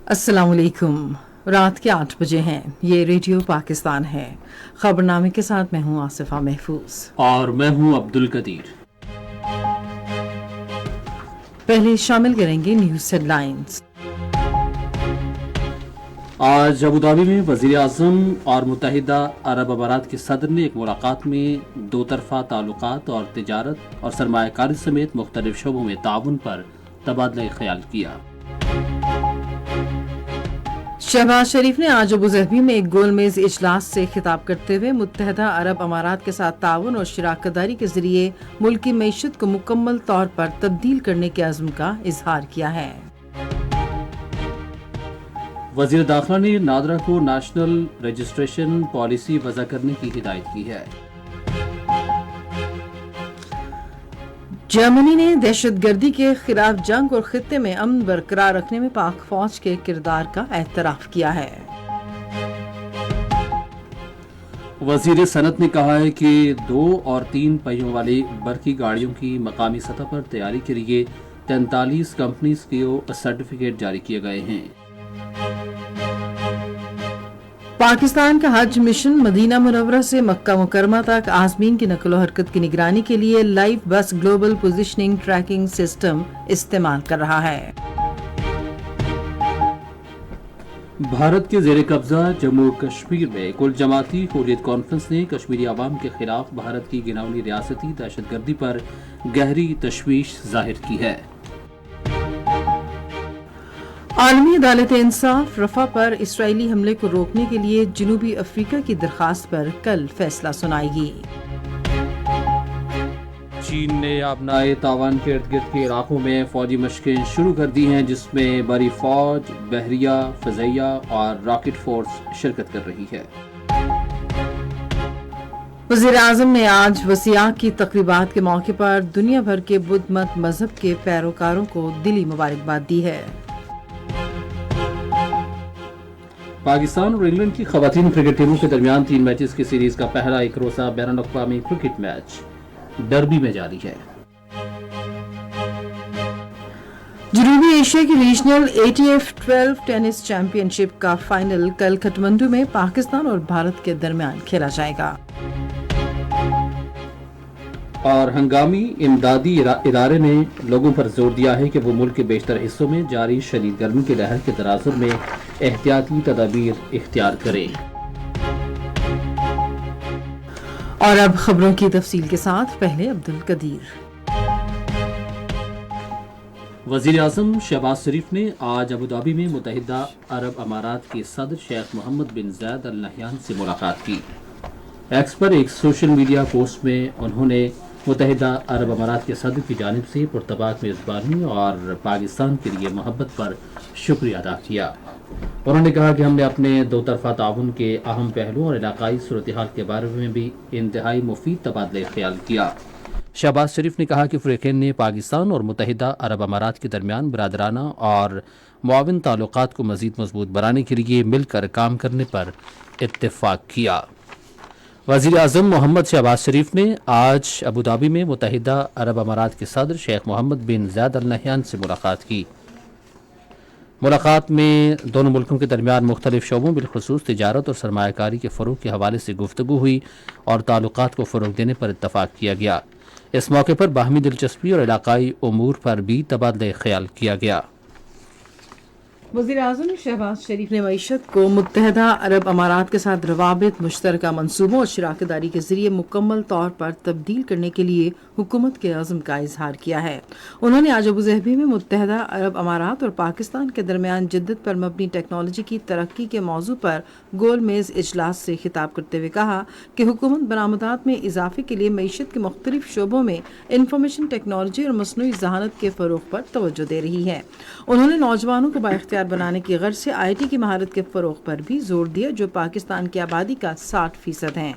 السلام علیکم۔ رات کے 8 بجے ہیں۔ یہ ریڈیو پاکستان ہے۔ خبرنامے کے ساتھ میں ہوں آصفہ محفوظ اور میں ہوں عبد القدیر۔ پہلے شامل کریں گے نیوز ہیڈ لائنز۔ آج ابوظہبی میں وزیر اعظم اور متحدہ عرب امارات کے صدر نے ایک ملاقات میں دو طرفہ تعلقات اور تجارت اور سرمایہ کاری سمیت مختلف شعبوں میں تعاون پر تبادلہ خیال کیا۔ شہباز شریف نے آج ابوظہبی میں ایک گول میز اجلاس سے خطاب کرتے ہوئے متحدہ عرب امارات کے ساتھ تعاون اور شراکت داری کے ذریعے ملکی معیشت کو مکمل طور پر تبدیل کرنے کے عزم کا اظہار کیا ہے۔ وزیر داخلہ نے نادرا کو نیشنل رجسٹریشن پالیسی وضع کرنے کی ہدایت کی ہے۔ جرمنی نے دہشت گردی کے خلاف جنگ اور خطے میں امن برقرار رکھنے میں پاک فوج کے کردار کا اعتراف کیا ہے۔ وزیر صنعت نے کہا ہے کہ 2 اور 3 پہیوں والی برقی گاڑیوں کی مقامی سطح پر تیاری کے لیے 43 کمپنیز کو سرٹیفکیٹ جاری کیے گئے ہیں۔ پاکستان کا حج مشن مدینہ منورہ سے مکہ مکرمہ تک عازمین کی نقل و حرکت کی نگرانی کے لیے لائیو بس گلوبل پوزیشننگ ٹریکنگ سسٹم استعمال کر رہا ہے۔ بھارت کے زیر قبضہ جموں کشمیر میں کل جماعتی حریت کانفرنس نے کشمیری عوام کے خلاف بھارت کی گھناؤنی ریاستی دہشت گردی پر گہری تشویش ظاہر کی ہے۔ عالمی عدالت انصاف رفح پر اسرائیلی حملے کو روکنے کے لیے جنوبی افریقہ کی درخواست پر کل فیصلہ سنائے گی۔ چین نے آبنائے تائیوان کے ارد گرد کے علاقوں میں فوجی مشقیں شروع کر دی ہیں، جس میں بری فوج، بحریہ، فضائیہ اور راکٹ فورس شرکت کر رہی ہے۔ وزیر اعظم نے آج وسیع کی تقریبات کے موقع پر دنیا بھر کے بدھ مت مذہب کے پیروکاروں کو دلی مبارکباد دی ہے۔ پاکستان اور انگلینڈ کی خواتین کرکٹ ٹیموں کے درمیان 3 میچز کی سیریز کا پہلا ایک روزہ بین الاقوامی کرکٹ میچ ڈربی میں جاری ہے۔ جنوبی ایشیا کی ریجنل ATF 12 ٹینس چیمپئن شپ کا فائنل کل کھٹمنڈو میں پاکستان اور بھارت کے درمیان کھیلا جائے گا۔ اور ہنگامی امدادی ادارے نے لوگوں پر زور دیا ہے کہ وہ ملک کے بیشتر حصوں میں جاری شدید گرمی کی لہر کے تناظر میں احتیاطی تدابیر اختیار کریں۔ اور اب خبروں کی تفصیل کے ساتھ پہلے عبد القدیر۔ وزیر اعظم شہباز شریف نے آج ابوظہبی میں متحدہ عرب امارات کے صدر شیخ محمد بن زاید ال نہیان سے ملاقات کی۔ ایکس پر ایک سوشل میڈیا پوسٹ میں انہوں نے متحدہ عرب امارات کے صدر کی جانب سے پرتپاک میزبانی اور پاکستان کے لیے محبت پر شکریہ ادا کیا۔ انہوں نے کہا کہ ہم نے اپنے دو طرفہ تعاون کے اہم پہلوؤں اور علاقائی صورتحال کے بارے میں بھی انتہائی مفید تبادلہ خیال کیا۔ شہباز شریف نے کہا کہ فریقین نے پاکستان اور متحدہ عرب امارات کے درمیان برادرانہ اور معاون تعلقات کو مزید مضبوط بنانے کے لیے مل کر کام کرنے پر اتفاق کیا۔ وزیر اعظم محمد شہباز شریف نے آج ابوظہبی میں متحدہ عرب امارات کے صدر شیخ محمد بن زاید ال نہیان سے ملاقات کی۔ ملاقات میں دونوں ملکوں کے درمیان مختلف شعبوں بالخصوص تجارت اور سرمایہ کاری کے فروغ کے حوالے سے گفتگو ہوئی اور تعلقات کو فروغ دینے پر اتفاق کیا گیا۔ اس موقع پر باہمی دلچسپی اور علاقائی امور پر بھی تبادلہ خیال کیا گیا۔ وزیر اعظم شہباز شریف نے معیشت کو متحدہ عرب امارات کے ساتھ روابط، مشترکہ منصوبوں اور شراکت داری کے ذریعے مکمل طور پر تبدیل کرنے کے لیے حکومت کے عزم کا اظہار کیا ہے۔ انہوں نے آج ابوظہبی میں متحدہ عرب امارات اور پاکستان کے درمیان جدت پر مبنی ٹیکنالوجی کی ترقی کے موضوع پر گول میز اجلاس سے خطاب کرتے ہوئے کہا کہ حکومت برآمدات میں اضافے کے لیے معیشت کے مختلف شعبوں میں انفارمیشن ٹیکنالوجی اور مصنوعی ذہانت کے فروغ پر توجہ دے رہی ہے۔ انہوں نے نوجوانوں کو بااختیار بنانے کی غرض سے IT کی مہارت کے فروغ پر بھی زور دیا، جو پاکستان کی آبادی کا 60% ہیں۔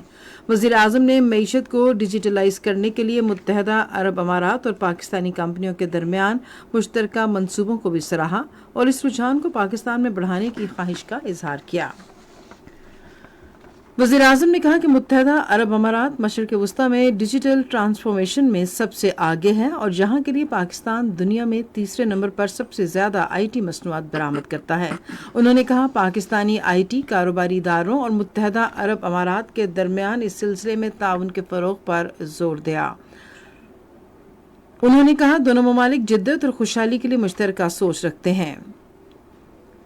وزیر اعظم نے معیشت کو ڈیجیٹلائز کرنے کے لیے متحدہ عرب امارات اور پاکستانی کمپنیوں کے درمیان مشترکہ منصوبوں کو بھی سراہا اور اس رجحان کو پاکستان میں بڑھانے کی خواہش کا اظہار کیا۔ वज़ीर आज़म ने कहा कि मुत्तहदा अरब अमारात मशरिक़ वस्ता में डिजिटल ट्रांसफॉर्मेशन में सबसे आगे है और जहां के लिए पाकिस्तान दुनिया में तीसरे नंबर पर सबसे ज़्यादा IT मसनूआत बरामद करता है। उन्होंने कहा पाकिस्तानी IT कारोबारी इदारों और मुत्तहदा अरब अमारात के दरमियान इस सिलसिले में ताउन के फ़रोग़ पर जोर दिया। उन्होंने कहा दोनों ममालिक जिद्दत और खुशहाली के लिए मुश्तरका सोच रखते हैं।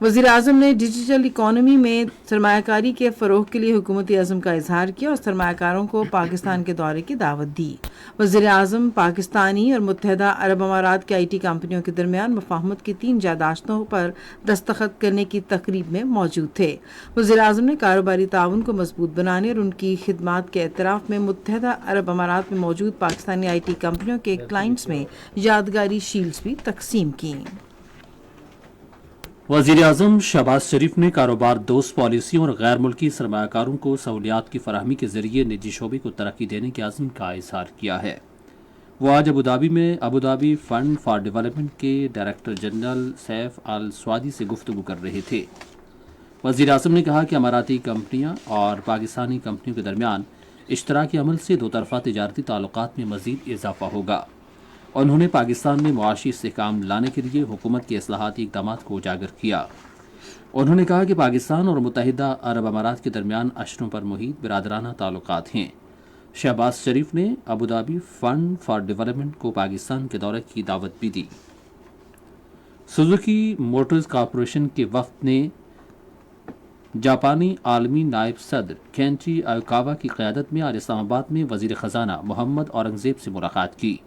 वज़ीर आज़म ने डिजिटल इकॉनमी में सरमायाकारी के फ़रोग़ के लिए हुकूमती अज़्म का इजहार किया और सरमायाकारों को पाकिस्तान के दौरे की दावत दी। वज़ीर आज़म पाकिस्तानी और मुत्तहदा अरब अमारात की IT कंपनियों के दरमियान मुफ़ाहमत की 3 यादाश्तों पर दस्तखत करने की तकरीब में मौजूद थे। वज़ीर आज़म ने कारोबारी ताउन को मजबूत बनाने और उनकी खिदमात के एतराफ़ में मुत्तहदा अरब अमारात में मौजूद पाकिस्तानी IT कंपनियों के क्लाइंट्स में यादगारी शील्ड्स भी तकसीम की। वज़ीर आज़म शहबाज शरीफ ने कारोबार दोस्त पॉलिसियों और गैर मुल्की सरमायाकारों को सहूलियात की फराहमी के जरिए निजी शोबे को तरक्की देने के आज़म का इजहार किया है। वो आज अबूधाबी में अबूधाबी फंड फॉर डेवलपमेंट के डायरेक्टर जनरल सैफ अल स्वादी से गुफ्तगू कर रहे थे। वज़ीर आज़म ने कहा कि अमाराती कंपनियां और पाकिस्तानी कंपनियों के दरमियान इश्तराकी अमल से दो तरफ़ा तिजारती ताल्लुकात में मज़ीद इजाफा होगा। उन्होंने पाकिस्तान में मुआशी इस्तेहकाम लाने के लिए हुकूमत के इस्लाहाती इक़दाम को उजागर किया। उन्होंने कहा कि पाकिस्तान और मुत्तहिदा अरब अमारात के दरमियान अशरों पर मुहित बिरादराना ताल्लुकात हैं। शहबाज शरीफ ने अबूधाबी फंड फॉर डेवलपमेंट को पाकिस्तान के दौरे की दावत भी दी। सुजुकी मोटर्स कॉरपोरेशन के वफ़द ने जापानी आलमी नायब सदर केंची आयोकावा की क़यादत में आज इस्लामाबाद में वज़ीर ख़जाना मोहम्मद औरंगज़ेब से मुलाकात की।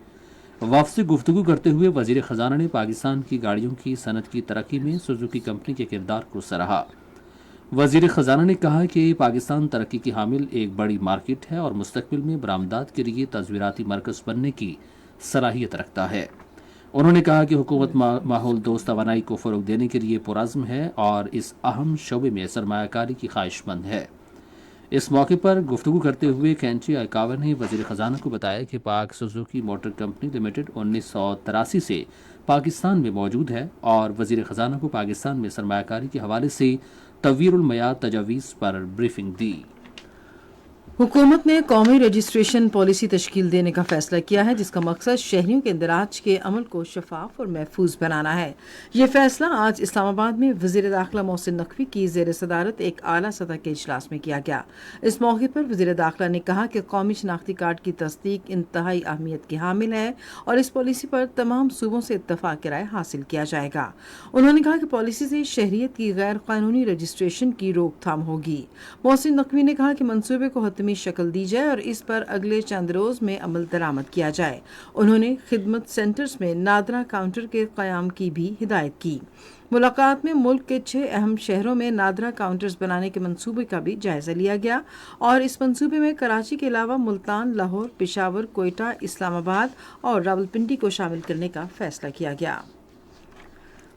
वफ़द से गुफ्तगू करते हुए वज़ीर ख़जाना ने पाकिस्तान की गाड़ियों की सनत की तरक्की में सुजुकी कंपनी के किरदार को सराहा। वज़ीर ख़जाना ने कहा कि पाकिस्तान तरक्की की हामिल एक बड़ी मार्केट है और मुस्तक़बिल में बरामदात के लिए तज़वीराती मरकज़ बनने की सलाहियत रखता है। उन्होंने कहा कि हुकूमत माहौल दोस्त तवानाई को फ़रोग़ देने के लिए पुरज़्म है और इस अहम शोबे में सरमायाकारी की ख्वाहिशमंद है। इस मौके पर गुफ्तगू करते हुए केंची आयकावा ने वज़ीर ख़जाना को बताया कि पाक सुजुकी मोटर कंपनी लिमिटेड 1983 से पाकिस्तान में मौजूद है और वज़ीर ख़जाना को पाकिस्तान में सरमायाकारी के हवाले से तवीरुल मयाद तजावीज़ पर ब्रीफिंग दी। हुकूमत ने कौमी रजिस्ट्रेशन पॉलिसी तश्कील देने का फैसला किया है जिसका मकसद शहरियों के इंदराज के अमल को शफाफ और महफूज बनाना है। ये फैसला आज इस्लामाबाद में वज़ीर दाखिला मोहसिन नकवी की ज़ेर सदारत एक आला सतह के इजलास में किया गया। इस मौके पर वज़ीर दाखिला ने कहा कि कौमी शनाख्ती कार्ड की तस्दीक इंतहाई अहमियत की हामिल है और इस पॉलिसी पर तमाम सूबों से इत्तफाक राय हासिल किया जाएगा। उन्होंने कहा कि पॉलिसी से शहरियत की गैर कानूनी रजिस्ट्रेशन की रोकथाम होगी। मोहसिन नकवी ने कहा कि मनसूबे को शक्ल दी जाए और इस पर अगले चंद रोज में अमल दरामद किया जाए। उन्होंने खिदमत सेंटर्स में नादरा काउंटर के क़याम की भी हिदायत की। मुलाकात में मुल्क के 6 अहम शहरों में नादरा काउंटर्स बनाने के मंसूबे का भी जायजा लिया गया और इस मंसूबे में कराची के अलावा मुल्तान, लाहौर, पेशावर, कोयटा, इस्लामाबाद और रावलपिंडी को शामिल करने का फैसला किया गया।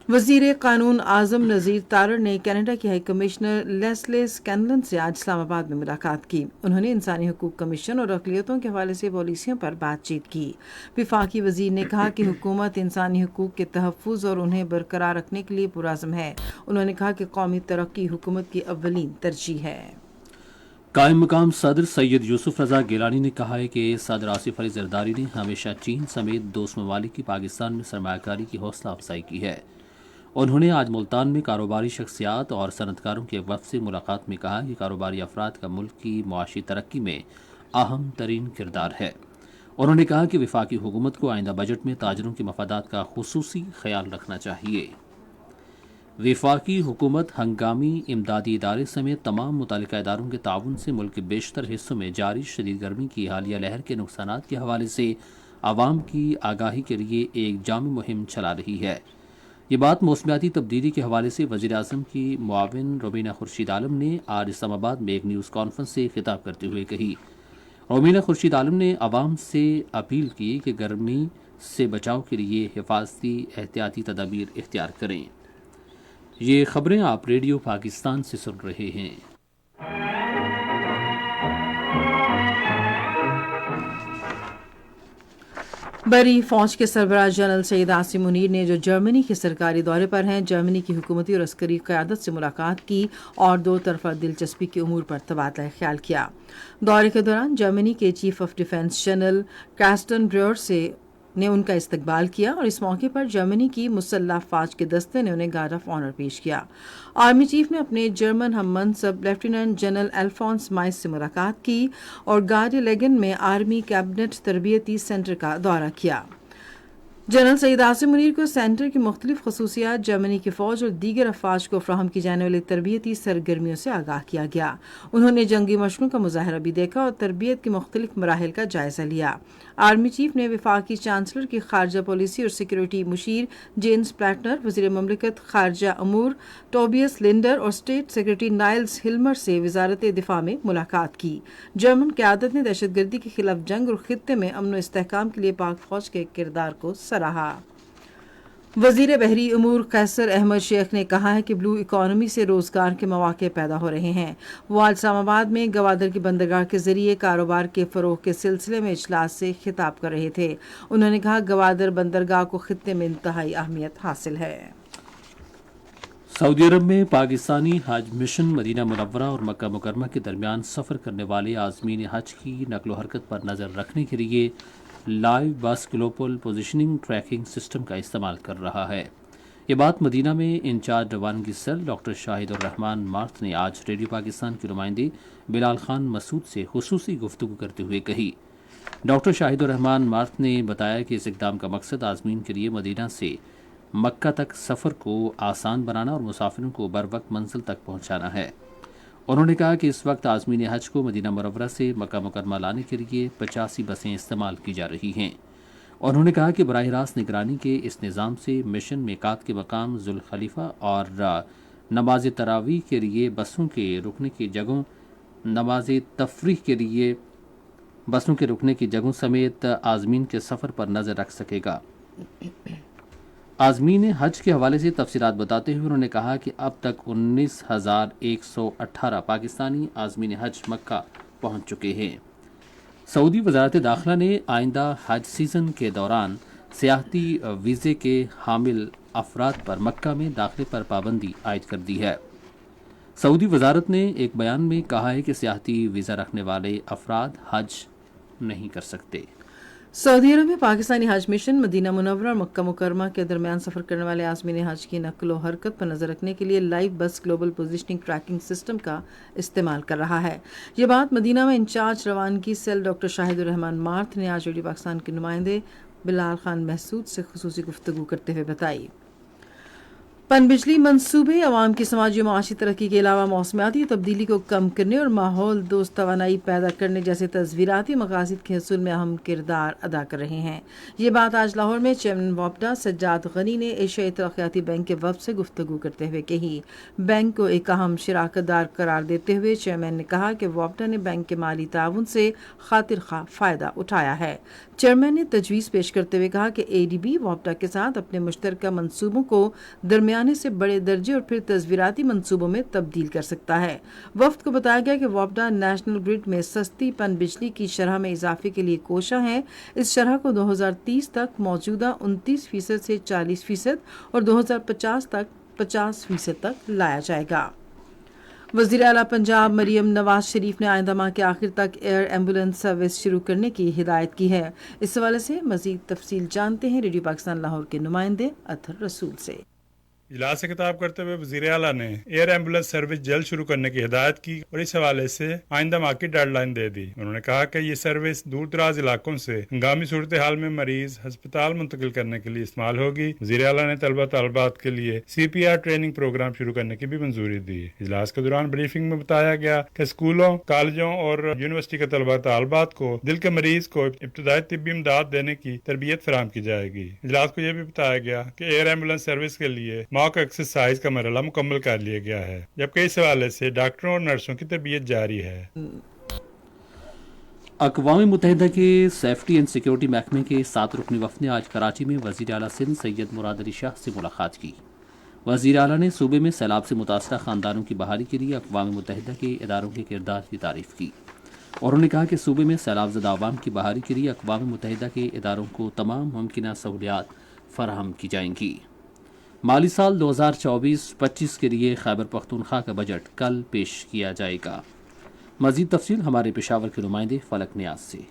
वज़ीर कानून आज़म नज़ीर तारड़ ने कनाडा के हाई कमिश्नर लेस्ले स्कैनलन से आज इस्लामाबाद में मुलाकात की। उन्होंने इंसानी हकूक़ कमीशन और अक़लियतों के हवाले से पॉलिसियों पर बातचीत की। वफाकी वज़ीर ने कहा कि हुकूमत इंसानी हकूक़ के तहफ़्फ़ुज़ और उन्हें बरकरार रखने के लिए पुरज़्म है। उन्होंने कहा कि कौमी तरक्की हुकूमत की अव्वलीन तरजीह है। कायम मकाम सदर सैयद यूसुफ रज़ा गिलानी ने कहा है कि सदर आसिफ अली ज़रदारी ने हमेशा चीन समेत दोस्त ममालिक की पाकिस्तान में सरमायाकारी की हौसला अफजाई की है। उन्होंने आज मुल्तान में कारोबारी शख्सियात और सनतकारों के वफ़द से मुलाकात में कहा कि कारोबारी अफराद का मुल्क की मुआशी तरक्की में अहम तरीन किरदार है। उन्होंने कहा कि वफाकी हुकूमत को आइंदा बजट में ताजरों के मफादात का खुसूसी ख्याल रखना चाहिए। वफाकी हुकूमत हंगामी इमदादी इदारे समेत तमाम मुतालिका इदारों के ताउन से मुल्क के बेशतर हिस्सों में जारी शदीद गर्मी की हालिया लहर के नुकसानात के हवाले से आवाम की आगाही के लिए एक जामी मुहिम चला रही है। ये बात मौसमियाती तब्दीली के हवाले से वज़ीर आज़म की मुआविन रुबीना खुर्शीद आलम ने आज इस्लामाबाद में एक न्यूज़ कॉन्फ्रेंस से खिताब करते हुए कही। रुबीना खुर्शीद आलम ने आवाम से अपील की कि गर्मी से बचाव के लिए हिफाजती एहतियाती तदाबीर इख्तियार करें। ये खबरें आप रेडियो पाकिस्तान से सुन रहे हैं। बड़ी फौज के सरबराह जनरल सैयद आसिम मुनीर ने जो जर्मनी के सरकारी दौरे पर हैं जर्मनी की हुकूमती और अस्करी क़यादत से मुलाकात की और दो तरफा दिलचस्पी के उमूर पर तबादला ख्याल किया। दौरे के दौरान जर्मनी के chief of defence general Carsten Breuer ने उनका इस्तकबाल किया और इस मौके पर जर्मनी की मुसल्लह फ़ौज के दस्ते ने उन्हें गार्ड ऑफ ऑनर पेश किया। आर्मी चीफ ने अपने जर्मन हम मनसब लेफ्टिनेंट जनरल अल्फोंस माइस से मुलाकात की और गार्डी लेगन में आर्मी कैबिनेट तरबियती सेंटर का दौरा किया। जनरल सैयद आसिम मुनीर को सेंटर की मुख्तलिफ खसूसियात, जर्मनी की फ़ौज और दीगर अफवाज को फ्राहम की जाने वाली तरबियती सरगर्मियों से आगाह किया गया। उन्होंने जंगी मशकों का मुजाहरा भी देखा और तरबियत के मुख्तलिफ मराहिल का जायजा लिया। आर्मी चीफ ने वफाकी चांसलर की खारजा पॉलिसी और सिक्योरिटी मुशीर जेम्स प्लेटनर, वज़ीर ममलिकत खारजा अमूर टोबियस लिंडर और स्टेट सेक्रेटरी नाइल्स हिल्मर से वजारत दिफा में मुलाकात की। जर्मन क़यादत ने दहशतगर्दी के खिलाफ जंग और खित्ते में अमन व इस्तेहकाम के लिए पाक फ़ौज के किरदार को सराहा। वज़ीर बहरी उमूर कैसर अहमद शेख ने कहा है कि ब्लू इकॉनमी से रोज़गार के मौके पैदा हो रहे हैं। वो आज इस्लामाबाद में गवादर की बंदरगाह के जरिए कारोबार के फ़रोग़ के सिलसिले में इजलास से खिताब कर रहे थे। उन्होंने कहा गवादर बंदरगाह को खित्ते में इंतहाई अहमियत हासिल है। सऊदी अरब में पाकिस्तानी हज मिशन मदीना मुनव्वरा और मक्का मुकरमा के दरमियान सफ़र करने वाले आज़मीन हज की नकलो हरकत पर नज़र रखने के लिए लाइव बस ग्लोबल पोजीशनिंग ट्रैकिंग सिस्टम का इस्तेमाल कर रहा है। ये बात मदीना में इंचार्ज रवानगी सेल डॉक्टर शाहिदुर रहमान मार्थ ने आज रेडियो पाकिस्तान के नुमाइंदे बिलाल खान मसूद से खुसूसी गुफ्तगू करते हुए कही। डॉक्टर शाहिदुर रहमान मार्थ ने बताया कि इस इक़दाम का मकसद आज़मीन के लिए मदीना से मक्का तक सफ़र को आसान बनाना और मुसाफिरों को बर वक्त मंजिल तक पहुँचाना है। उन्होंने कहा कि इस वक्त आज़मीन हज को मदीना मुनव्वरा से मक्का मुकरमा लाने के लिए 85 बसें इस्तेमाल की जा रही हैं। उन्होंने कहा कि बराह रास्त निगरानी के इस निज़ाम से मिशन मिकात के मकाम जुल खलीफा और नमाज तरावी के लिए बसों के रुकने की जगहों, नमाज तफरीह के लिए बसों के रुकने की जगहों समेत आज़मीन के सफ़र पर नज़र रख सकेगा। आज़मीन हज के हवाले से तफसीलात बताते हुए उन्होंने कहा कि अब तक 19,118 पाकिस्तानी आज़मीन हज मक्का पहुंच चुके हैं। सऊदी वजारत दाखिला ने आइंदा हज सीज़न के दौरान सियाहती वीज़े के हामिल अफराद पर मक्का में दाखिले पर पाबंदी आयद कर दी है। सऊदी वजारत ने एक बयान में कहा है कि सियाहती वीज़ा रखने वाले अफराद हज नहीं कर सकते। सऊदी अरब में पाकिस्तानी हज मिशन मदीना मुनव्वरा और मक्का मुकरमा के दरमियान सफ़र करने वाले आज़मीन हज की नकलो हरकत पर नज़र रखने के लिए लाइव बस ग्लोबल पोजीशनिंग ट्रैकिंग सिस्टम का इस्तेमाल कर रहा है। ये बात मदीना में इंचार्ज रवानगी सेल डॉक्टर शाहिदुर रहमान मार्थ ने आज रेडियो पाकिस्तान के नुमाइंदे बिलाल खान महसूद से खुसूसी गुफ्तगू करते हुए बताई। पनबिजली मंसूबे अवाम की समाजी माशी तरक्की के अलावा मौसमियाती तब्दीली को कम करने और माहौल दोस्त तवानाई पैदा करने जैसे तस्वीराती मकासद के हसूल में अहम किरदार अदा कर रहे हैं। ये बात आज लाहौर में चेयरमैन वॉपडा सज्जाद गनी ने एशियाई तरक्याती बैंक के वफ़द से गुफ्तगू करते हुए कही। बैंक को एक अहम शराकतदार करार देते हुए चेयरमैन ने कहा कि वॉपडा ने बैंक के माली ताउन से खातिर खा फ़ायदा उठाया है। चेयरमैन ने तजवीज़ पेश करते हुए कहा कि ADB वॉपडा के साथ अपने मुश्तरका मंसूबों को दरमियाने से बड़े दर्जे और फिर तस्वीराती मंसूबों में तब्दील कर सकता है। वफ्द को बताया गया कि वॉपडा नेशनल ग्रिड में सस्ती पन बिजली की शरह में इजाफे के लिए कोशा है। इस शरह को 2030 तक मौजूदा 29% से 40% और 2050 तक 50% तक लाया जाएगा। वज़ीर आला पंजाब मरियम नवाज शरीफ ने आइंदा माह के आखिर तक एयर एम्बुलेंस सर्विस शुरू करने की हिदायत की है। इस हवाले से मज़ीद तफसील जानते हैं रेडियो पाकिस्तान लाहौर के नुमाइंदे अतहर रसूल से। इजलास से खिताब करते हुए वज़ीर आला ने एयर एम्बुलेंस सर्विस जल्द शुरू करने की हिदायत की और इस हवाले से आइंदा माह की डेडलाइन दे दी। उन्होंने कहा कि ये सर्विस दूर दराज इलाकों से हंगामी सूरत हाल में मरीज अस्पताल मुंतकिल करने के लिए इस्तेमाल होगी। वज़ीर आला ने तलबा तलबात के लिए CPR ट्रेनिंग प्रोग्राम शुरू करने की भी मंजूरी दी। इजलास के दौरान ब्रीफिंग में बताया गया कि स्कूलों, कॉलेजों और यूनिवर्सिटी के तलबा तलबात को दिल के मरीज को इब्तदाई तिब्बी इमदाद देने की तरबियत फराहम की जाएगी। इजलास को यह भी बताया गया कि एयर एम्बुलेंस सर्विस के लिए मॉक एक्सरसाइज का मरहला मुकम्मल कर लिया गया है, जबकि इस हवाले से डॉक्टरों और नर्सों की तरबियत जारी है। अक़वाम मुत्तहिदा के सेफ्टी एंड सिक्योरिटी महकमे के 7 रुकनी वफ़द ने आज कराची में वज़ीर आला सिंध सैयद मुराद अली शाह से मुलाकात की। वज़ीर आला ने सूबे में सैलाब से मुतासरा ख़ानदानों की बहाली के लिए अक़वाम मुत्तहिदा के इदारों के किरदार की तारीफ़ की। उन्होंने कहा कि सूबे में सैलाब ज़दा आवाम की बहाली के लिए अक़वाम मुत्तहिदा के इदारों को तमाम मुमकिन सहूलियात फराहम की जाएंगी। माली साल 2024-25 के लिए खैबर पख्तूनख्वा का बजट कल पेश किया जाएगा। मज़ीद तफसील हमारे पेशावर के नुमाइंदे फलक नियाज से।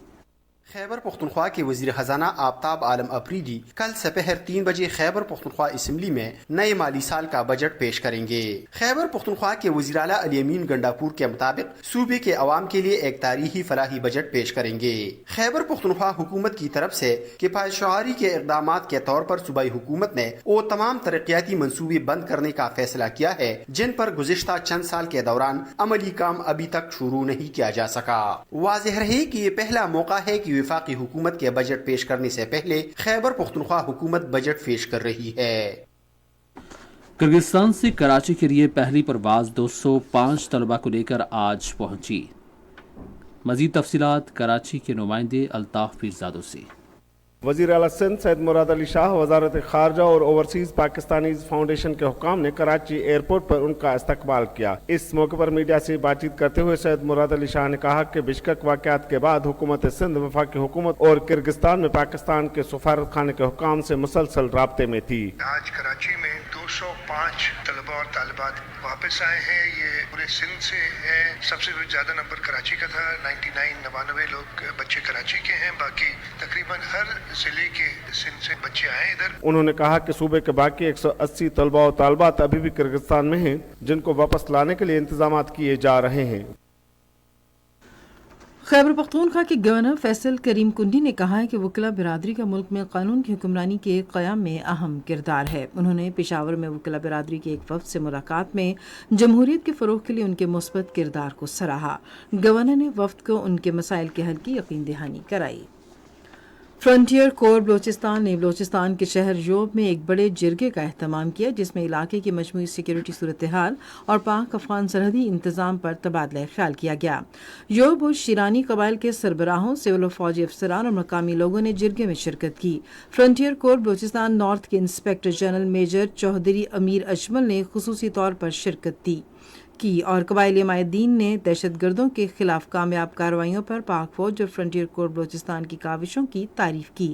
खैबर पख्तूनख्वा के वज़ीर ख़जाना आफताब आलम अफरीदी कल दोपहर 3 बजे खैबर पख्तूनख्वा असम्बली में नए माली साल का बजट पेश करेंगे। खैबर पख्तूनख्वा के वज़ीर आला अली अमीन गंडापुर के मुताबिक सूबे के अवाम के लिए एक तारीखी फलाही बजट पेश करेंगे। खैबर पख्तूनख्वा हुकूमत की तरफ से किफ़ायत शआरी के इक़दाम के तौर पर सूबाई हुकूमत ने वो तमाम तरक्याती मनसूबे बंद करने का फैसला किया है जिन पर गुज़िश्ता चंद साल के दौरान अमली काम अभी तक शुरू नहीं किया जा सका। वाज़ेह रहे कि ये पहला मौका है कि वफाकी हुकूमत के बजट पेश करने से पहले खैबर पख्तूनख्वा हुकूमत बजट पेश कर रही है। किर्गिस्तान से कराची के लिए पहली परवाज 205 तलबा को लेकर आज पहुंची। मजीद तफसीलात कराची के नुमाइंदे अल्ताफ पीरजादों से। वज़ीर आला सिंध सैयद मुराद अली शाह, वजारत खारजा और ओवरसीज पाकिस्तानीज फाउंडेशन के हुक्काम ने कराची एयरपोर्ट पर उनका इस्तकबाल किया। इस मौके पर मीडिया से बातचीत करते हुए सैयद मुराद अली शाह ने कहा कि बिश्कक वाक़यात के बाद हुकूमत सिंध, वफाकी हुकूमत और किर्गिस्तान में पाकिस्तान के सफारत खाने के हुक्काम से मुसलसल राब्ते में थी। आज कराची में 205 तलबा और तालिबात वापस आए हैं। ये पूरे सिंध से है। सबसे ज्यादा नंबर कराची का था, 99 लोग बच्चे कराची के हैं। बाकी तकरीबन हर जिले के सिंध से बच्चे आए इधर। उन्होंने कहा कि सूबे के बाकी 180 तलबा और तालिबात अभी भी किर्गिस्तान में हैं, जिनको वापस लाने के लिए इंतजाम किए जा रहे हैं। खैबर पख्तूनख्वा के गवर्नर फैसल करीम कुंडी ने कहा है कि वकला बिरादरी का मुल्क में कानून की हुक्मरानी के क़याम में अहम किरदार है। उन्होंने पेशावर में वकला बिरादरी के एक वफ़द से मुलाकात में जमहूरियत के फ़रोग़ के लिए उनके मुस्बत किरदार को सराहा। गवर्नर ने वफ़द को उनके मसाइल के हल की यकीन दहानी कराई। फ्रंटियर कोर बलोचिस्तान ने बलोचिस्तान के शहर योब में एक बड़े जिरगे का एहतमाम किया जिसमें इलाके की मजमूई सिक्योरिटी सूरत हाल और पाक अफगान सरहदी इंतजाम पर तबादला ख्याल किया गया। योब और शिरानी कबाइल के सरबराहों, सिविल और फौजी अफसरान और मकामी लोगों ने जिरगे में शिरकत की। फ्रंटियर कोर बलोचिस्तान नॉर्थ के इंस्पेक्टर जनरल मेजर चौधरी अमीर अजमल ने खुसूसी तौर पर शिरकत की और कबाइली माहिदीन ने दहशतगर्दों के खिलाफ कामयाब कार्रवाइयों पर पाक फौज और फ्रंटियर कोर बलोचिस्तान की काविशों की तारीफ की।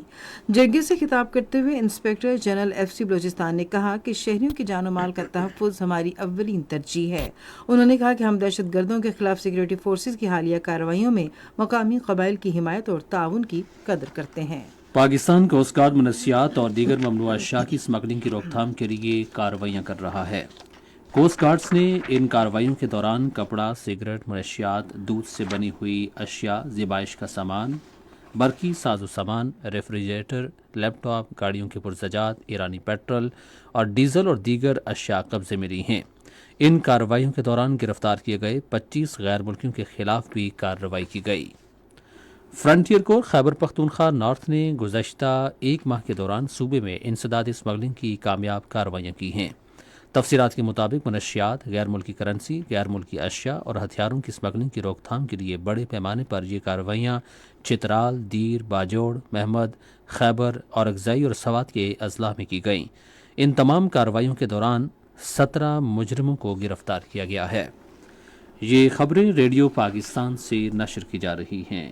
जरगे से खिताब करते हुए इंस्पेक्टर जनरल FC बलोचिस्तान ने कहा कि शहरियों की जान और माल का तहफ़्फ़ुज़ हमारी अव्वलीन तरजीह है। उन्होंने कहा कि हम दहशतगर्दों के खिलाफ सिक्योरिटी फोर्सेज की हालिया कार्रवाइयों में मकामी कबाइल की हिमायत और ताउन की कदर करते हैं। पाकिस्तान कोस्ट गार्ड मनशियात और दीगर ममनुआ अशिया की स्मगलिंग की रोकथाम के लिए कार्रवाइयाँ कर रहा है। कोस्ट गार्ड्स ने इन कार्रवाइयों के दौरान कपड़ा, सिगरेट, मनशियात, दूध से बनी हुई अशिया, ज़िबाइश का सामान, बरकी साजो सामान, रेफ्रिजरेटर, लैपटॉप, गाड़ियों के पुरज़जात, ईरानी पेट्रोल और डीजल और दीगर अशिया कब्जे में ली हैं। इन कार्रवाइयों के दौरान गिरफ्तार किए गए 25 गैर मुल्कियों के खिलाफ भी कार्रवाई की गई। Frontier core Khyber Pakhtunkhwa north ने गुज़श्ता एक माह के दौरान सूबे में इंसदाद स्मगलिंग की कामयाब कार्रवाइयाँ की हैं। तफसीलात के मुताबिक मनशियात, गैर मुल्की करेंसी, गैर मुल्की अशिया और हथियारों की स्मगलिंग की रोकथाम के लिए बड़े पैमाने पर ये कार्रवाइयाँ चित्राल, दीर, बाजोड़, महमद, खैबर और अगज़ई और सवात के अजला में की गईं। इन तमाम कार्रवाइयों के दौरान 17 मुजरिमों को गिरफ्तार किया गया है। ये खबरें रेडियो पाकिस्तान से नशर की जा रही हैं।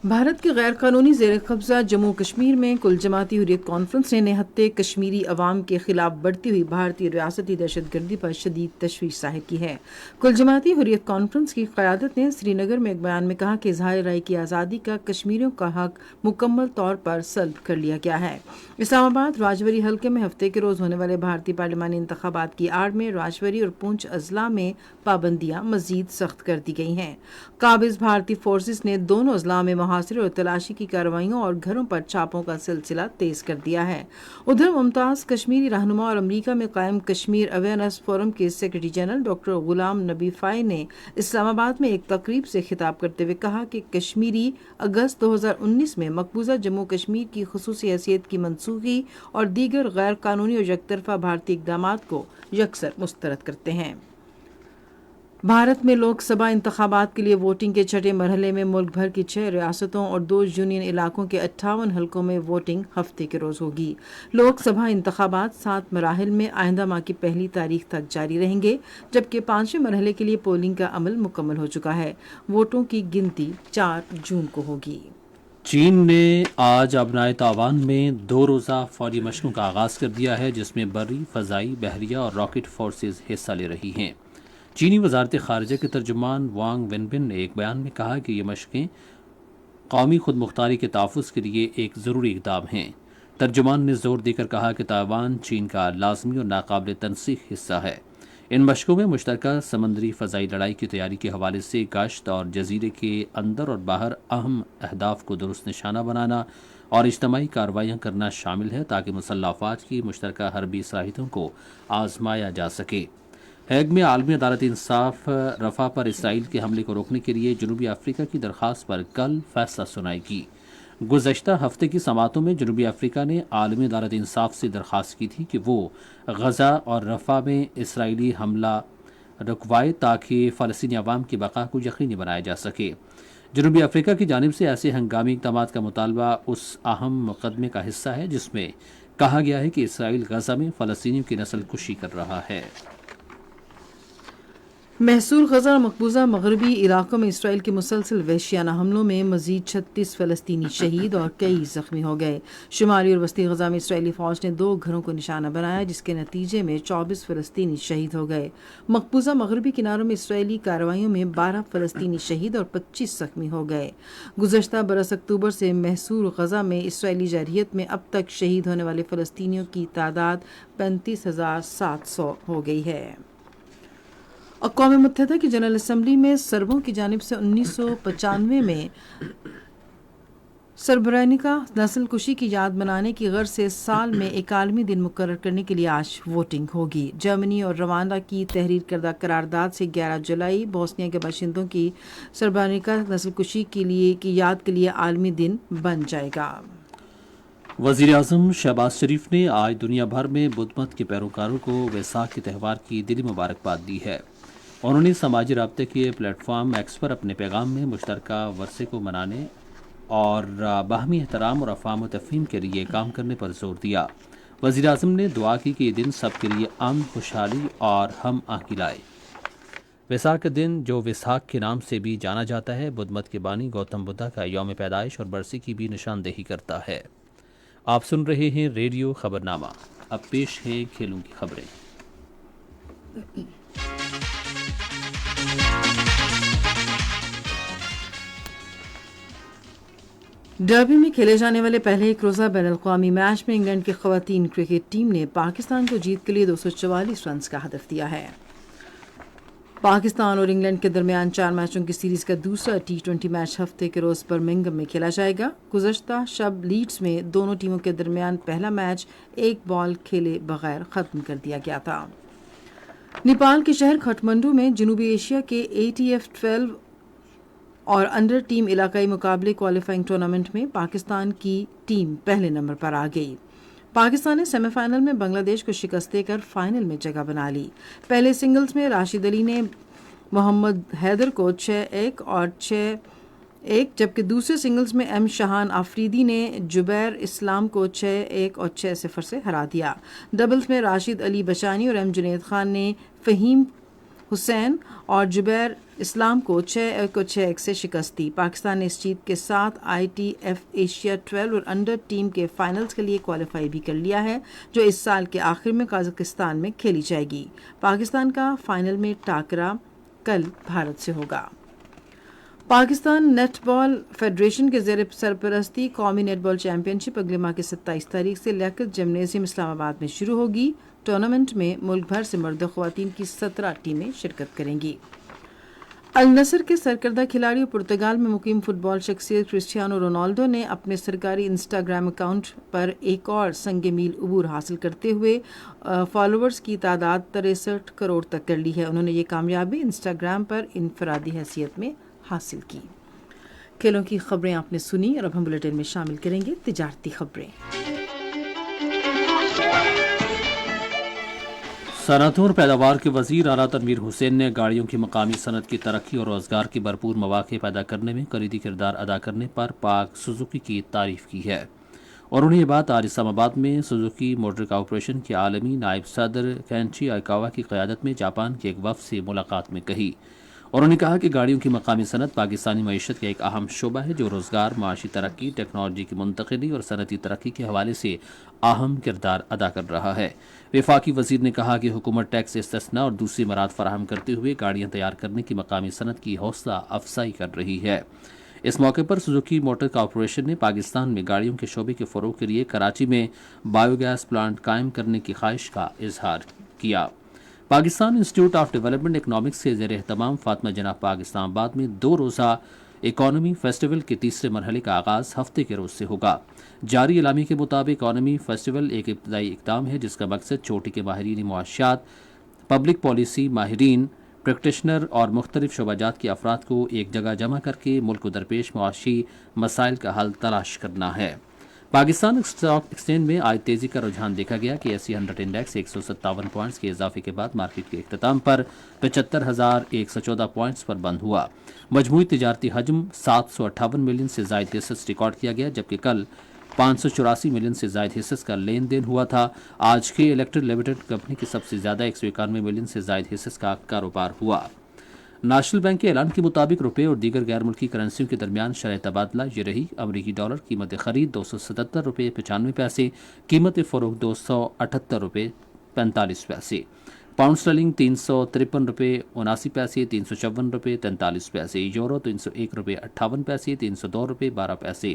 भारत के गैर कानूनी ज़ेर कब्ज़ा जम्मू कश्मीर में कुल जमाती हुर्रियत कॉन्फ्रेंस ने निहत्ते कश्मीरी अवाम के खिलाफ बढ़ती हुई भारतीय रियासती दहशतगर्दी पर शदीद तशवीश जाहिर की है। कुल जमाती हुर्रियत कॉन्फ्रेंस की क़यादत ने श्रीनगर में एक बयान में कहा कि इज़हार राय की आज़ादी का कश्मीरियों का हक मुकम्मल तौर पर सल्ब कर लिया गया है। इस्लामाबाद राजवरी हल्के में हफ्ते के रोज़ होने वाले भारतीय पार्लिमानी इंतखाबात की आड़ में राजवरी और पूंछ अजला में पाबंदियाँ मज़ीद सख्त कर दी गई हैं। काबिज़ भारतीय फोर्सेस ने दोनों अजला में मुहासिरे और तलाशी की कार्रवाइयों और घरों पर छापों का सिलसिला तेज कर दिया है। उधर मुमताज़ कश्मीरी रहनुमा और अमरीका में कायम कश्मीर अवेयरनेस फोरम के secretary general doctor Ghulam Nabi phi ने इस्लामाबाद में एक तकरीब से खिताब करते हुए कहा कि कश्मीरी अगस्त 2019 में मकबूजा जम्मू कश्मीर की खुसूसी हैसियत की मनसूखी और दीगर गैर कानूनी और यकतरफा भारतीय इक़दामात को यकसर मुस्तरद करते हैं। भारत में लोकसभा इंतखाबात के लिए वोटिंग के छठे मरहले में मुल्क भर की 6 रियासतों और 2 यूनियन इलाकों के 58 हलकों में वोटिंग हफ्ते के रोज होगी। लोकसभा इंतखाबात 7 मराहिल में आइंदा माह की 1 तारीख तक जारी रहेंगे, जबकि 5वें मरहले के लिए पोलिंग का अमल मुकम्मल हो चुका है। वोटों की गिनती 4 जून को होगी। चीन ने आज अबनाए ताइवान में 2 रोज़ा फौजी मशकों का आगाज़ कर दिया है, जिसमें बर्री, फ़ज़ाई, बहरिया और रॉकेट फोर्सेज हिस्सा ले रही हैं। चीनी वजारत ख़ारजा के तर्जुमान वांग वेनबिन ने एक बयान में कहा कि ये मशक़ें कौमी खुद मुख्तारी के तहफ़्फ़ुज़ के लिए एक ज़रूरी इक़दाम हैं। तर्जुमान ने ज़ोर देकर कहा कि ताइवान चीन का लाजमी और नाकाबिल तनसीख हिस्सा है। इन मशकों में मुश्तरका समंदरी फ़ज़ाई लड़ाई की तैयारी के हवाले से गश्त और जजीरे के अंदर और बाहर अहम अहदाफ को दुरुस्त निशाना बनाना और इज्तमाही कार्रवाइयाँ करना शामिल है, ताकि मुसल्लह अफ़वाज की मुश्तरका हरबी सलाहियतों को आजमाया जा सके। हैग में आलमी अदालत इंसाफ रफ़ा पर इसराइल के हमले को रोकने के लिए जनूबी अफ्रीका की दरख्वास्त पर कल फैसला सुनाएगी। गुज़श्ता हफ्ते की समातों में जनूबी अफ्रीका ने आलमी अदालत इंसाफ से दरख्वास्त की थी कि वो गज़ा और रफ़ा में इसराइली हमला रुकवाए, ताकि फ़लस्तीनी अवाम की बका को यकीनी बनाया जा सके। जनूबी अफ्रीका की जानिब से ऐसे हंगामी इक़दाम का मुतालबा उस अहम मुकदमे का हिस्सा है जिसमें कहा गया है कि इसराइल गज़ा में फ़लस्तीनियों की नस्ल कुशी कर रहा है। महसूल गज़ा और मकबूजा मगरबी इलाकों में इसराइल के मुसलसल वहशियाना हमलों में मजीद 36 फ़लस्तीनी शहीद और कई ज़ख्मी हो गए। शुमाली और वस्ती गज़ा में इसराइली फ़ौज ने 2 घरों को निशाना बनाया, जिसके नतीजे में 24 फ़लस्तीनी शहीद हो गए। मकबूजा मगरबी किनारों में इसराइली कार्रवाइयों में 12 फ़लस्तीनी शहीद और 25 ज़ख्मी हो गए। गुज़श्ता बरस अक्टूबर से महसूल गज़ा में इसराइली जरहियत में अब तक शहीद होने वाले फ़लस्तीनियों की तादाद 35,700 हो गई है। अक़वाम मुत्तहिदा की जनरल असम्बली में सरबों की जानिब से 1995 में सरबरैनिका नस्ल कुशी की याद मनाने की गर्ज से साल में एक आलमी दिन मुकर्रर करने के लिए आज वोटिंग होगी। जर्मनी और रवांडा की तहरीर करदा करारदाद से 11 जुलाई बोस्निया के बाशिंदों की सरबरैनिका नस्ल कुशी की याद के लिए आलमी दिन बन जाएगा। वज़ीर आज़म शहबाज शरीफ ने आज दुनिया भर में बुद्ध मत के पैरोकारों को वैसाख के त्यौहार की दिली मुबारकबाद दी है। उन्होंने समाजी राब्ते के प्लेटफॉर्म एक्स पर अपने पैगाम में मुश्तरका वरसे को मनाने और बाहमी एहतराम और अफ़ाम तफ़हीम के लिए काम करने पर जोर दिया। वज़ीर आज़म ने दुआ की कि ये दिन सबके लिए अमन, खुशहाली और हम आहंगी लाए। वैसाख का दिन, जो वैसाख के नाम से भी जाना जाता है, बुद्ध मत के बानी गौतम बुद्धा का यौम पैदाइश और बरसी की भी निशानदेही करता है। आप सुन रहे हैं रेडियो खबरनामा। अब पेश है खेलों की खबरें। डर्बी में खेले जाने वाले पहले एक रोज़ा बैनुल-अक़वामी मैच में इंग्लैंड की ख़वातीन क्रिकेट टीम ने पाकिस्तान को जीत के लिए 244 रन का हदफ दिया है। पाकिस्तान और इंग्लैंड के दरमियान 4 मैचों की सीरीज़ का दूसरा T20 मैच हफ्ते के रोज़ बर्मिंघम में खेला जाएगा। गुज़श्ता शब लीड्स में दोनों टीमों के दरमियान पहला मैच एक बॉल खेले बगैर ख़त्म कर दिया गया था। नेपाल के शहर काठमांडू में जनूबी एशिया के ATF 12 और अंडर टीम इलाकाई मुकाबले क्वालिफाइंग टूर्नामेंट में पाकिस्तान की टीम पहले नंबर पर आ गई। पाकिस्तान ने सेमीफाइनल में बांग्लादेश को शिकस्त देकर फाइनल में जगह बना ली। पहले सिंगल्स में राशिद अली ने मोहम्मद हैदर को 6-1 और 6-1, जबकि दूसरे सिंगल्स में एम शाहान आफरीदी ने जुबैर इस्लाम को 6-1 और 6-0 से हरा दिया। डबल्स में राशिद अली बशानी और एम जुनैद खान ने फ़हीम हुसैन और जुबैर इस्लाम को 6-1 और 6-1 से शिकस्त दी। पाकिस्तान ने इस जीत के साथ ITF एशिया 12 और अंडर टीम के फाइनल्स के लिए क्वालिफाई भी कर लिया है, जो इस साल के आखिर में कजाकिस्तान में खेली जाएगी। पाकिस्तान का फाइनल में टाकरा कल भारत से होगा। पाकिस्तान नेटबॉल फेडरेशन के ज़ेर सरपरस्ती कौमी नेटबॉल चैंपियनशिप अगले माह की 27 तारीख से लियाकत जिम्नेजियम इस्लामाबाद में शुरू होगी। टूर्नामेंट में मुल्क भर से मर्द और ख़वातीन की 17 टीमें शिरकत करेंगी। अल नसर के सरकर्दा खिलाड़ी पुर्तगाल में मुकीम फुटबॉल शख्सियत क्रिस्टियानो रोनाल्डो ने अपने सरकारी इंस्टाग्राम अकाउंट पर एक और संगे मील अबूर हासिल करते हुए फॉलोअर्स की तादाद 63 करोड़ तक कर ली है। उन्होंने ये कामयाबी इंस्टाग्राम पर इनफरादी हैसियत में हासिल की। खेलों की खबरें आपने सुनी और अब हम बुलेटिन में शामिल करेंगे तिजारती खबरें। صنعتوں اور پیداوار کے وزیر اعلیٰ تنویر حسین نے گاڑیوں کی مقامی صنعت کی ترقی اور روزگار کے بھرپور مواقع پیدا کرنے میں کلیدی کردار ادا کرنے پر پاک سوزوکی کی تعریف کی ہے، اور انہیں یہ بات آج اسلام آباد میں سوزوکی موٹر کارپوریشن کے عالمی نائب صدر کینچی آئیکاوا کی قیادت میں جاپان کے ایک وفد سے ملاقات میں کہی، اور انہوں نے کہا کہ گاڑیوں کی مقامی صنعت پاکستانی معیشت کا ایک اہم شعبہ ہے جو روزگار، معاشی ترقی، ٹیکنالوجی کی منتقلی اور صنعتی ترقی کے حوالے سے اہم کردار ادا کر رہا ہے۔ وفاقی وزیر نے کہا کہ حکومت ٹیکس استثناء اور دوسری مراعات فراہم کرتے ہوئے گاڑیاں تیار کرنے کی مقامی صنعت کی حوصلہ افزائی کر رہی ہے۔ اس موقع پر سوزوکی موٹر کارپوریشن نے پاکستان میں گاڑیوں کے شعبے کے فروغ کے لیے کراچی میں بایو گیس پلانٹ قائم کرنے کی خواہش کا اظہار کیا۔ Pakistan institute of development economics کے زیر اہتمام فاطمہ جناح پارک اسلام آباد میں 2 روزہ اکانومی فیسٹیول کے تیسرے مرحلے کا آغاز ہفتے کے روز سے ہوگا۔ جاری اعلامیے کے مطابق اکانومی فیسٹیول ایک ابتدائی اقدام ہے جس کا مقصد چوٹی کے ماہرین معاشیات، پبلک پالیسی ماہرین، پریکٹیشنر اور مختلف شعبہ جات کے افراد کو ایک جگہ جمع کر کے ملک و درپیش معاشی مسائل کا حل تلاش کرنا ہے۔ پاکستان اسٹاک ایکسچینج میں آج تیزی کا رجحان دیکھا گیا کہ ایس سی 100 انڈیکس 157 پوائنٹس کے اضافے کے بعد مارکیٹ کے اختتام پر 75,114 پوائنٹس پر بند ہوا۔ مجموعی تجارتی حجم 758 ملین سے زائد حصص ریکارڈ کیا گیا، جبکہ کل 584 ملین سے زائد حصص کا لین دین ہوا تھا۔ آج کے الیکٹرک لمیٹڈ کمپنی کی سب سے زیادہ 191 ملین سے زائد حصص کا کاروبار ہوا۔ نیشنل بینک کے اعلان کے مطابق روپے اور دیگر غیر ملکی کرنسیوں کے درمیان شرح تبادلہ یہ رہی: امریکی ڈالر قیمت خرید 277 روپے 95 پیسے، قیمت فروخت 278 روپے 45 پیسے، پاؤنڈ اسٹرلنگ 353 روپے 79 پیسے 354 روپے 43 پیسے، یورو 301 روپے 58 پیسے 302 روپے 12 پیسے،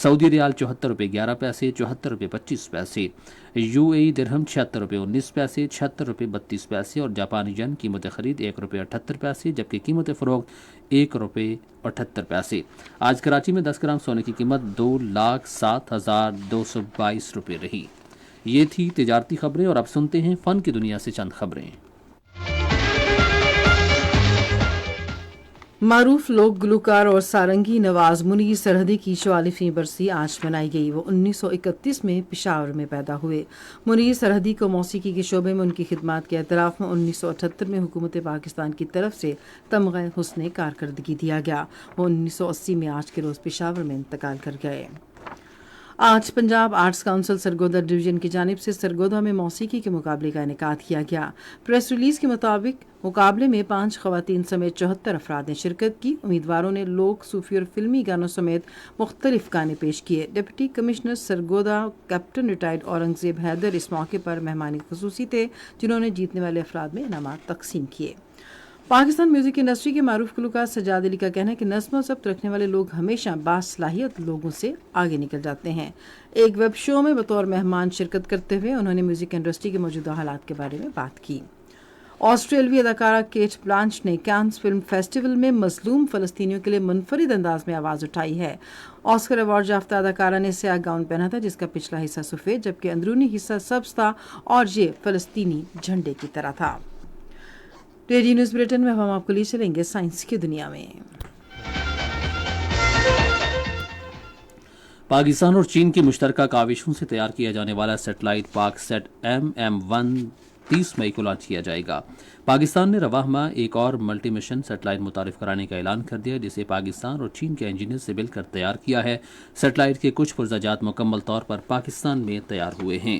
سعودی ریال 74 روپے 11 پیسے 74 روپے 25 پیسے، یو اے ای درہم 76 روپے 19 پیسے 76 روپے 32 پیسے اور جاپانی ین قیمت خرید 1 روپے 78 پیسے جبکہ قیمت فروخت 1 روپے 78 پیسے۔ آج کراچی میں 10 گرام سونے کی قیمت 2,07,222 روپے رہی۔ یہ تھی تجارتی خبریں، اور اب سنتے ہیں فن کی دنیا سے چند خبریں۔ معروف لوک گلوکار اور سارنگی نواز منیر سرحدی کی 44ویں برسی آج منائی گئی۔ وہ 1931 میں پشاور میں پیدا ہوئے۔ منیر سرحدی کو موسیقی کے شعبے میں ان کی خدمات کے اعتراف میں 1978 میں حکومت پاکستان کی طرف سے تمغہ حسن کارکردگی دیا گیا۔ وہ 1980 میں آج کے روز پشاور میں انتقال کر گئے۔ آج Punjab arts council Sargodha division کی جانب سے سرگودہ میں موسیقی کے مقابلے کا انعقاد کیا گیا۔ پریس ریلیز کے مطابق مقابلے میں 5 خواتین سمیت 74 افراد نے شرکت کی۔ امیدواروں نے لوک، صوفی اور فلمی گانوں سمیت مختلف گانے پیش کیے۔ Deputy commissioner Sargodha captain retired Aurangzeb Haider اس موقع پر مہمان خصوصی تھے، جنہوں نے جیتنے والے افراد میں انعامات تقسیم کیے۔ پاکستان میوزک انڈسٹری کے معروف گلوکار سجاد علی کا کہنا ہے کہ نظم و ضبط رکھنے والے لوگ ہمیشہ باصلاحیت لوگوں سے آگے نکل جاتے ہیں۔ ایک ویب شو میں بطور مہمان شرکت کرتے ہوئے انہوں نے میوزک انڈسٹری کے موجودہ حالات کے بارے میں بات کی۔ آسٹریلوی اداکارہ کیٹ بلانچ نے کینز فلم فیسٹیول میں مظلوم فلسطینیوں کے لیے منفرد انداز میں آواز اٹھائی ہے۔ آسکر ایوارڈ یافتہ اداکارہ نے سیاہ گاؤن پہنا تھا جس کا پچھلا حصہ سفید جبکہ اندرونی حصہ سبز تھا اور یہ فلسطینی جھنڈے کی طرح تھا۔ ریڈیو نیوز بلیٹن میں ہم آپ کو لے چلیں گے سائنس کی دنیا میں۔ پاکستان اور چین کی مشترکہ کاوشوں سے تیار کیا جانے والا سیٹلائٹ پاک سیٹ MM1 30 مئی کو لانچ کیا جائے گا۔ پاکستان نے رواں ماہ ایک اور ملٹی مشن سیٹلائٹ متعارف کرانے کا اعلان کر دیا جسے پاکستان اور چین کے انجینئر سے مل کر تیار کیا ہے۔ سیٹلائٹ کے کچھ پرزہ جات مکمل طور پر پاکستان میں تیار ہوئے ہیں۔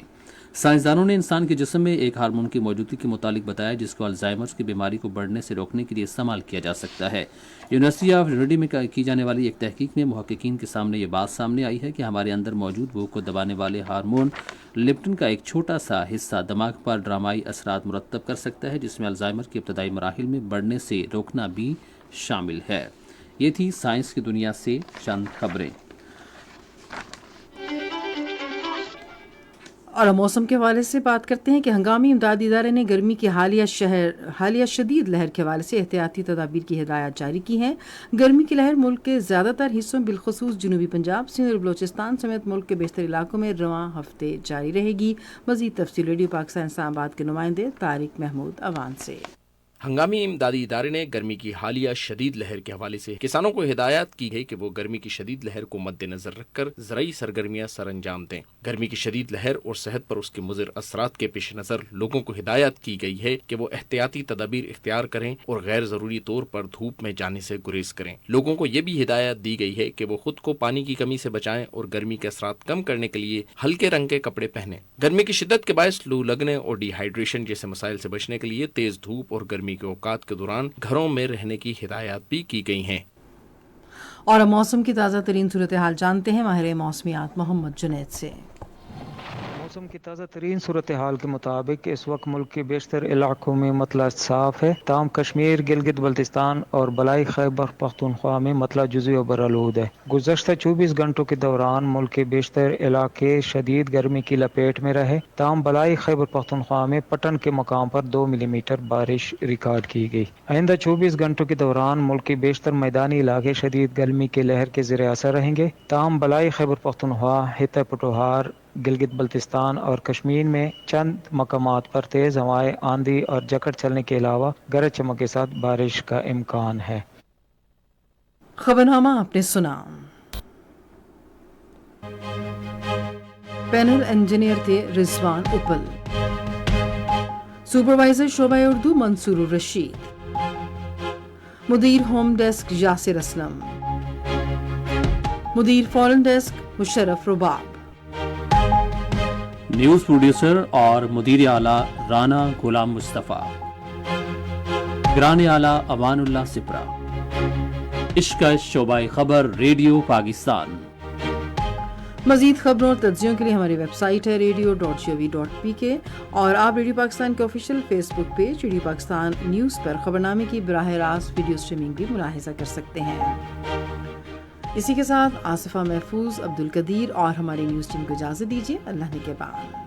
سائنسدانوں نے انسان کے جسم میں ایک ہارمون کی موجودگی کے متعلق بتایا جس کو الزائمرز کی بیماری کو بڑھنے سے روکنے کے لیے استعمال کیا جا سکتا ہے۔ یونیورسٹی آف ٹرینیٹی میں کی جانے والی ایک تحقیق میں محققین کے سامنے یہ بات سامنے آئی ہے کہ ہمارے اندر موجود بھوک کو دبانے والے ہارمون لیپٹن کا ایک چھوٹا سا حصہ دماغ پر ڈرامائی اثرات مرتب کر سکتا ہے جس میں الزائمر کے ابتدائی مراحل میں بڑھنے سے روکنا بھی شامل ہے۔ یہ تھی سائنس کی دنیا سے چند خبریں۔ اور موسم کے حوالے سے بات کرتے ہیں کہ ہنگامی امدادی ادارے نے گرمی کی حالیہ شدید لہر کے حوالے سے احتیاطی تدابیر کی ہدایات جاری کی ہیں۔ گرمی کی لہر ملک کے زیادہ تر حصوں بالخصوص جنوبی پنجاب، سندھ اور بلوچستان سمیت ملک کے بیشتر علاقوں میں رواں ہفتے جاری رہے گی۔ مزید تفصیل ریڈیو پاکستان اسلام آباد کے نمائندے طارق محمود اوان سے۔ ہنگامی امدادی ادارے نے گرمی کی حالیہ شدید لہر کے حوالے سے کسانوں کو ہدایت کی گئی کہ وہ گرمی کی شدید لہر کو مد نظر رکھ کر زرعی سرگرمیاں سر انجام دیں۔ گرمی کی شدید لہر اور صحت پر اس کے مضر اثرات کے پیش نظر لوگوں کو ہدایت کی گئی ہے کہ وہ احتیاطی تدابیر اختیار کریں اور غیر ضروری طور پر دھوپ میں جانے سے گریز کریں۔ لوگوں کو یہ بھی ہدایت دی گئی ہے کہ وہ خود کو پانی کی کمی سے بچائیں اور گرمی کے اثرات کم کرنے کے لیے ہلکے رنگ کے کپڑے پہنیں۔ گرمی کی شدت کے باعث لو لگنے اور ڈی ہائیڈریشن جیسے مسائل سے بچنے کے لیے تیز دھوپ اور گرمی کے اوقات کے دوران گھروں میں رہنے کی ہدایات بھی کی گئی ہیں۔ اور اب موسم کی تازہ ترین صورتحال جانتے ہیں ماہر موسمیات محمد جنید سے۔ موسم کی تازہ ترین صورتحال کے مطابق اس وقت ملک کے بیشتر علاقوں میں مطلع صاف ہے، تاہم کشمیر، گلگت بلتستان اور بلائی خیبر پختونخوا میں مطلع جزوی و برآلود ہے۔ گزشتہ 24 گھنٹوں کے دوران ملک کے بیشتر علاقے شدید گرمی کی لپیٹ میں رہے، تاہم بلائی خیبر پختونخوا میں پٹن کے مقام پر 2 ملی میٹر بارش ریکارڈ کی گئی۔ آئندہ 24 گھنٹوں کے دوران ملک کے بیشتر میدانی علاقے شدید گرمی کے لہر کے زیر اثر رہیں گے، تاہم بلائی خیبر پختونخوا، خطہ پٹوہار، گلگت بلتستان اور کشمیر میں چند مقامات پر تیز ہوائیں، آندھی اور جکڑ چلنے کے علاوہ گرج چمک کے ساتھ بارش کا امکان ہے۔ خبرنامہ آپ نے سنا۔ پینل انجینئر تھے رضوان اپل، سپروائزر شعبہ اردو منصور الرشید، مدیر ہوم ڈیسک یاسر اسلم، مدیر فورن ڈیسک مشرف رباب، نیوز پروڈیوسر اور مدیر اعلیٰ رانا غلام مصطفیٰ، گران اعلیٰ امان اللہ سپرا، عشق شعبہ خبر ریڈیو پاکستان۔ مزید خبروں اور تجزیوں کے لیے ہماری ویب سائٹ ہے radio.gov.pk اور آپ ریڈیو پاکستان کے آفیشیل فیس بک پیج ریڈیو پاکستان نیوز پر خبرنامے کی براہ راست ویڈیو اسٹریمنگ بھی ملاحظہ کر سکتے ہیں۔ اسی کے ساتھ آصفہ محفوظ، عبد القدیر اور ہماری نیوز ٹیم کو اجازت دیجیے۔ اللہ نگہبان۔